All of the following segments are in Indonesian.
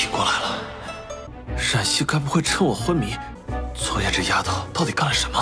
体过来了。冉西该不会趁我昏迷，昨夜这丫头到底干了什么？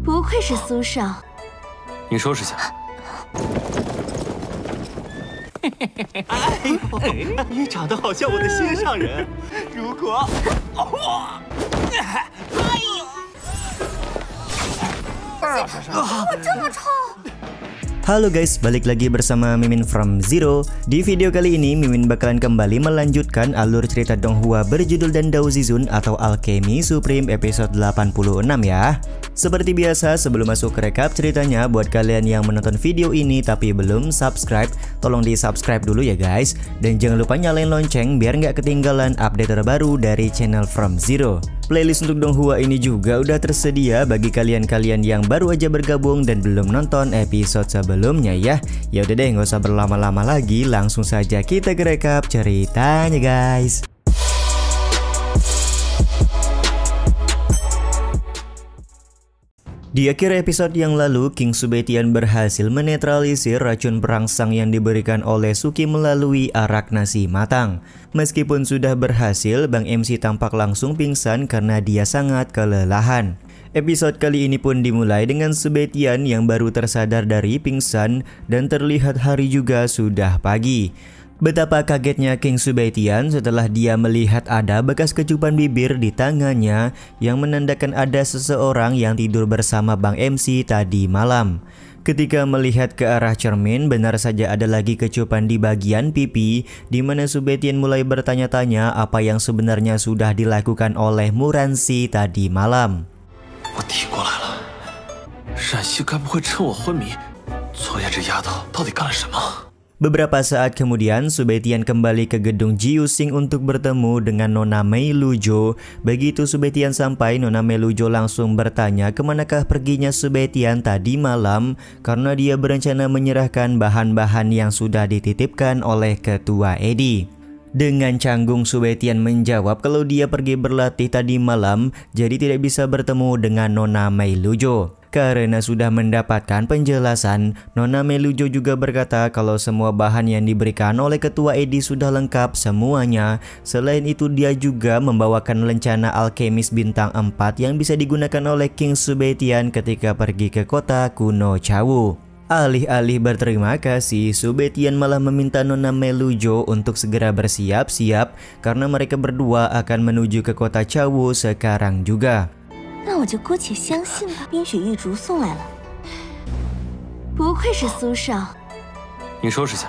不愧是苏少，你收拾下。你长得好像我的心上人，如果……我这么臭！ Halo guys, balik lagi bersama Mimin from Zero. Di video kali ini Mimin bakalan kembali melanjutkan alur cerita Donghua berjudul Dandao Zizun atau Alchemy Supreme episode 86 ya. Seperti biasa, sebelum masuk ke rekap ceritanya, buat kalian yang menonton video ini tapi belum subscribe, tolong di subscribe dulu ya guys. Dan jangan lupa nyalain lonceng biar nggak ketinggalan update terbaru dari channel From Zero. Playlist untuk Donghua ini juga udah tersedia bagi kalian-kalian yang baru aja bergabung dan belum nonton episode sebelumnya ya. Ya udah deh, nggak usah berlama-lama lagi, langsung saja kita ke rekap ceritanya guys. Di akhir episode yang lalu, King Subetian berhasil menetralisir racun perangsang yang diberikan oleh Suki melalui arak nasi matang. Meskipun sudah berhasil, Bang MC tampak langsung pingsan karena dia sangat kelelahan. Episode kali ini pun dimulai dengan Subetian yang baru tersadar dari pingsan dan terlihat hari juga sudah pagi. Betapa kagetnya King Subetian setelah dia melihat ada bekas kecupan bibir di tangannya yang menandakan ada seseorang yang tidur bersama Bang MC tadi malam. Ketika melihat ke arah cermin, benar saja ada lagi kecupan di bagian pipi, di mana Subetian mulai bertanya-tanya apa yang sebenarnya sudah dilakukan oleh Muransi tadi malam. 我体过来了，冉西该不会趁我昏迷，昨夜这丫头到底干了什么？ Beberapa saat kemudian, Subetian kembali ke gedung Jiusing untuk bertemu dengan Nona Mei Lujo. Begitu Subetian sampai, Nona Mei Lujo langsung bertanya kemanakah perginya Subetian tadi malam karena dia berencana menyerahkan bahan-bahan yang sudah dititipkan oleh Ketua Edi. Dengan canggung Subetian menjawab kalau dia pergi berlatih tadi malam, jadi tidak bisa bertemu dengan Nona Mei Lujo. Karena sudah mendapatkan penjelasan, Nona Mei Lujo juga berkata kalau semua bahan yang diberikan oleh Ketua Edi sudah lengkap semuanya. Selain itu dia juga membawakan lencana alkemis bintang 4 yang bisa digunakan oleh King Subetian ketika pergi ke kota kuno Chawu. Alih-alih berterima kasih, Subetian malah meminta Nona Mei Lujo untuk segera bersiap-siap karena mereka berdua akan menuju ke kota Chawu sekarang juga. 那我就姑且相信吧。冰雪玉竹送来了，不愧是苏少。你收拾下。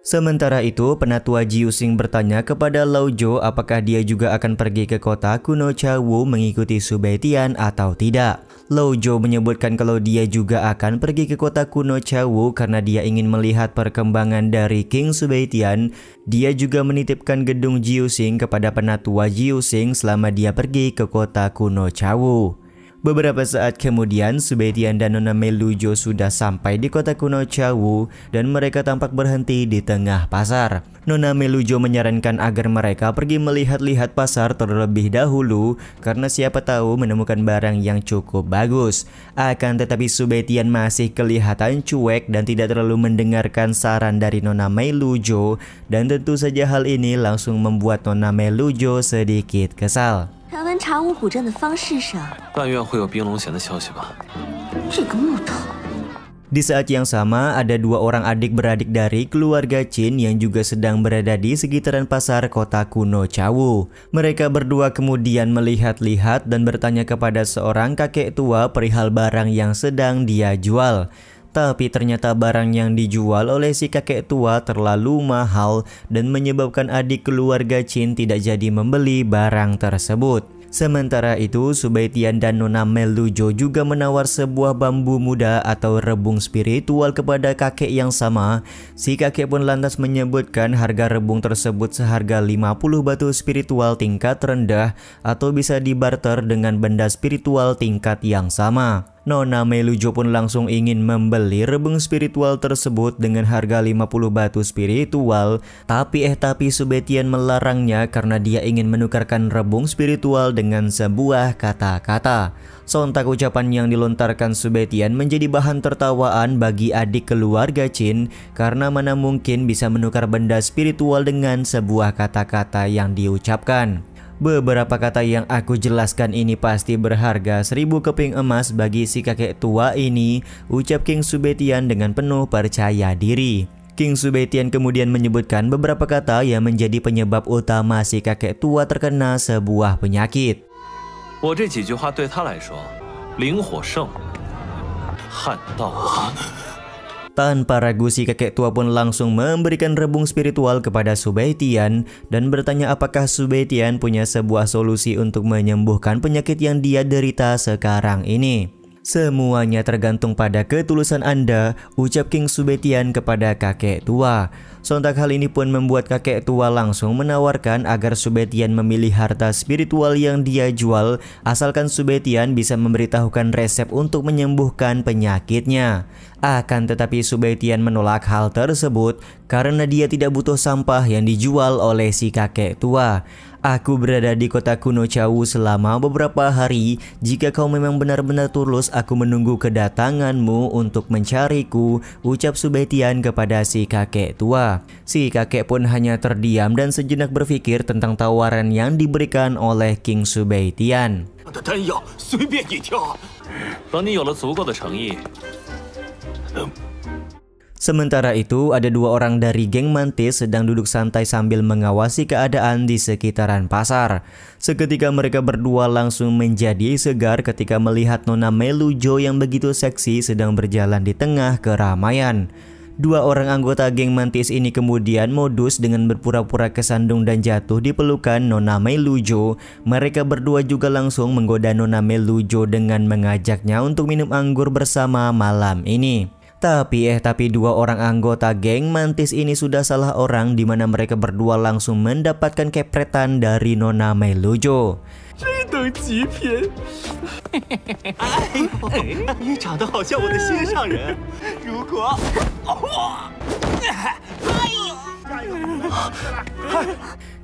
Sementara itu, penatua Jiusing bertanya kepada Laujo apakah dia juga akan pergi ke kota kuno Chawu mengikuti Subetian atau tidak. Laujo menyebutkan kalau dia juga akan pergi ke kota kuno Chawu karena dia ingin melihat perkembangan dari King Subetian. Dia juga menitipkan gedung Jiusing kepada penatua Jiusing selama dia pergi ke kota kuno Chawu. Beberapa saat kemudian, Subetian dan Nona Mei Lujo sudah sampai di kota kuno Chawu dan mereka tampak berhenti di tengah pasar. Nona Mei Lujo menyarankan agar mereka pergi melihat-lihat pasar terlebih dahulu karena siapa tahu menemukan barang yang cukup bagus. Akan tetapi Subetian masih kelihatan cuek dan tidak terlalu mendengarkan saran dari Nona Mei Lujo, dan tentu saja hal ini langsung membuat Nona Mei Lujo sedikit kesal. 台湾茶五古镇的方式上，但愿会有冰龙弦的消息吧。这个木头。 Di saat yang sama, ada dua orang adik-beradik dari keluarga Chin yang juga sedang berada di sekitaran pasar kota kuno Chawu. Mereka berdua kemudian melihat-lihat dan bertanya kepada seorang kakek tua perihal barang yang sedang dia jual. Tapi ternyata barang yang dijual oleh si kakek tua terlalu mahal dan menyebabkan adik keluarga Chin tidak jadi membeli barang tersebut. Sementara itu, Subetian dan Nona Mei Lujo juga menawar sebuah bambu muda atau rebung spiritual kepada kakek yang sama. Si kakek pun lantas menyebutkan harga rebung tersebut seharga 50 batu spiritual tingkat rendah atau bisa dibarter dengan benda spiritual tingkat yang sama. Nona Melujo pun langsung ingin membeli rebung spiritual tersebut dengan harga 50 batu spiritual. Tapi Subetian melarangnya karena dia ingin menukarkan rebung spiritual dengan sebuah kata-kata. Sontak ucapan yang dilontarkan Subetian menjadi bahan tertawaan bagi adik keluarga Qin karena mana mungkin bisa menukar benda spiritual dengan sebuah kata-kata yang diucapkan. Beberapa kata yang aku jelaskan ini pasti berharga 1000 keping emas bagi si kakek tua ini, ucap King Subetian dengan penuh percaya diri. King Subetian kemudian menyebutkan beberapa kata yang menjadi penyebab utama si kakek tua terkena sebuah penyakit. 我这几句话对他来说，灵火盛，汉道亡。 Tanpa ragu si kakek tua pun langsung memberikan rebung spiritual kepada Subetian dan bertanya apakah Subetian punya sebuah solusi untuk menyembuhkan penyakit yang dia derita sekarang ini. Semuanya tergantung pada ketulusan Anda, ucap King Subetian kepada kakek tua. Sontak hal ini pun membuat kakek tua langsung menawarkan agar Subetian memilih harta spiritual yang dia jual asalkan Subetian bisa memberitahukan resep untuk menyembuhkan penyakitnya. Akan tetapi Subetian menolak hal tersebut karena dia tidak butuh sampah yang dijual oleh si kakek tua. Aku berada di kota kuno Cao selama beberapa hari. Jika kau memang benar-benar tulus, aku menunggu kedatanganmu untuk mencariku, ucap Subetian kepada si kakek tua. Si kakek pun hanya terdiam dan sejenak berpikir tentang tawaran yang diberikan oleh King Subetian. 我的丹药随便你挑。等你有了足够的诚意。 Sementara itu, ada dua orang dari geng Mantis sedang duduk santai sambil mengawasi keadaan di sekitaran pasar. Seketika mereka berdua langsung menjadi segar ketika melihat Nona Melujo yang begitu seksi sedang berjalan di tengah keramaian. Dua orang anggota geng Mantis ini kemudian modus dengan berpura-pura kesandung dan jatuh di pelukan Nona Melujo. Mereka berdua juga langsung menggoda Nona Melujo dengan mengajaknya untuk minum anggur bersama malam ini. Tapi dua orang anggota geng Mantis ini sudah salah orang, di mana mereka berdua langsung mendapatkan kepretan dari Nona Melujo. 这等极品！你长得好像我的心上人，如果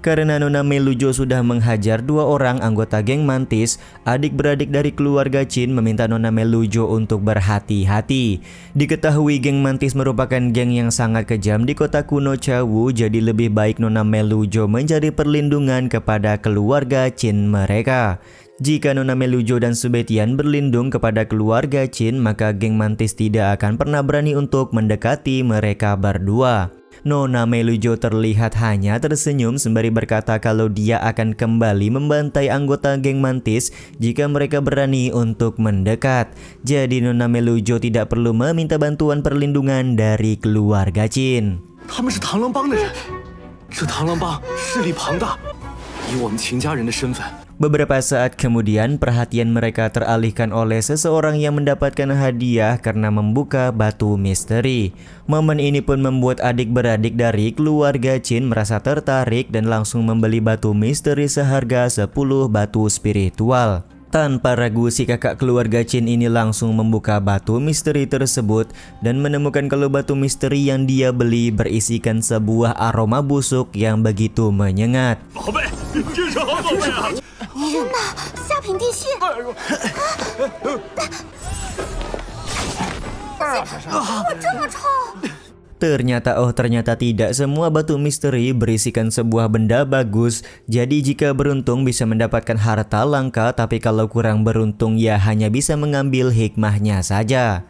……Karena Nona Melujo sudah menghajar dua orang anggota geng Mantis, adik-beradik dari keluarga Qin meminta Nona Melujo untuk berhati-hati. Diketahui geng Mantis merupakan geng yang sangat kejam di kota kuno Cao, jadi lebih baik Nona Melujo mencari perlindungan kepada keluarga Qin mereka. Jika Nona Melujo dan Subetian berlindung kepada keluarga Qin, maka geng Mantis tidak akan pernah berani untuk mendekati mereka berdua. Nona Melujo terlihat hanya tersenyum sembari berkata kalau dia akan kembali membantai anggota geng Mantis jika mereka berani untuk mendekat. Jadi Nona Melujo tidak perlu meminta bantuan perlindungan dari keluarga Qin. 他们是螳螂帮的人，这螳螂帮势力庞大，以我们秦家人的身份。 Beberapa saat kemudian perhatian mereka teralihkan oleh seseorang yang mendapatkan hadiah karena membuka batu misteri. Momen ini pun membuat adik-beradik dari keluarga Qin merasa tertarik dan langsung membeli batu misteri seharga 10 batu spiritual. Tanpa ragu si kakak keluarga Qin ini langsung membuka batu misteri tersebut dan menemukan kalau batu misteri yang dia beli berisikan sebuah aroma busuk yang begitu menyengat. 宝贝，这是好宝贝啊！ 天哪，下品地穴！这么臭！ Ternyata tidak semua batu misteri berisikan sebuah benda bagus. Jadi jika beruntung bisa mendapatkan harta langka, tapi kalau kurang beruntung ya hanya bisa mengambil hikmahnya saja.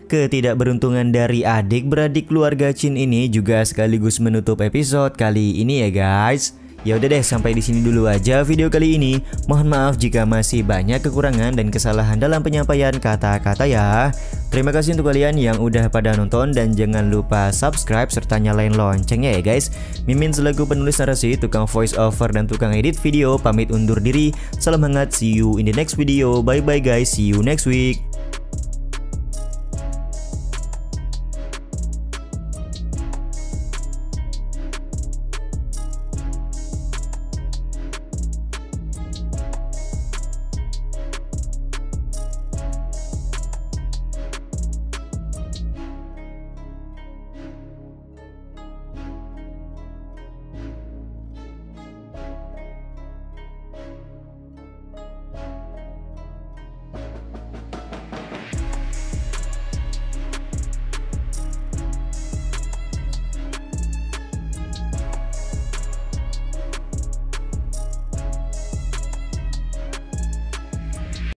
Ketidakberuntungan dari adik-beradik keluarga Qin ini juga sekaligus menutup episode kali ini ya guys. Ya udah deh, sampai di sini dulu aja video kali ini. Mohon maaf jika masih banyak kekurangan dan kesalahan dalam penyampaian kata-kata ya. Terima kasih untuk kalian yang udah pada nonton dan jangan lupa subscribe serta nyalain loncengnya ya guys. Mimin selaku penulis narasi, tukang voice over dan tukang edit video pamit undur diri. Salam hangat, see you in the next video. Bye bye guys, see you next week.